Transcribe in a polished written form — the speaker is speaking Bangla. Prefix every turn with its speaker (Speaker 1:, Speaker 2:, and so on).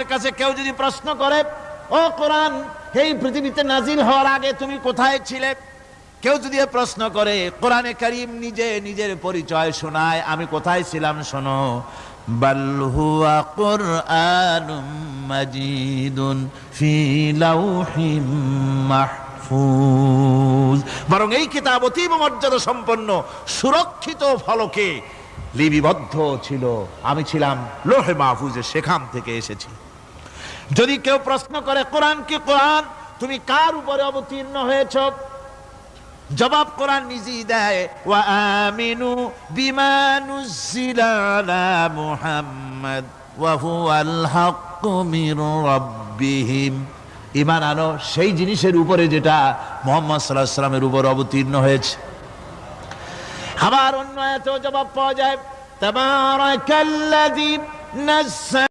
Speaker 1: কোরআনের কাছে কেউ যদি প্রশ্ন করে, ও কোরআন, এই পৃথিবীতে নাজিল হওয়ার আগে তুমি কোথায় ছিলে? কেউ যদি প্রশ্ন করে, কোরআনে কারীম নিজে নিজের পরিচয় শোনায়, আমি কোথায় ছিলাম শোনো। বাল হুয়া কুরআনুম মাজিদুন ফি লাউহিম মাহফুজ, বরং এই কিতাব অতীব মর্যাদা সম্পন্ন সুরক্ষিত ফলকে লিপিবদ্ধ ছিল, আমি ছিলাম লৌহে মাহফুজে, সেখান থেকে এসেছি। যদি কেউ প্রশ্ন করে, কোরআন কি কোরআন, তুমি কার উপরে অবতীর্ণ হয়েছ? জবাব কোরআন নিজেই দেয়, ওয়া আমিনু বিমা নুজিলা আলা মুহাম্মাদ ওয়া হুয়াল হাক্কু মির রাব্বিহিম। ঈমান আনো সেই জিনিসের উপরে যেটা মুহাম্মদ সাল্লাল্লাহু আলাইহি ওয়াসাল্লামের উপর অবতীর্ণ হয়েছে। আবার অন্য আয়াতেও জবাব পাওয়া যায়, তাবারাকাল্লাযী নাজ্জালা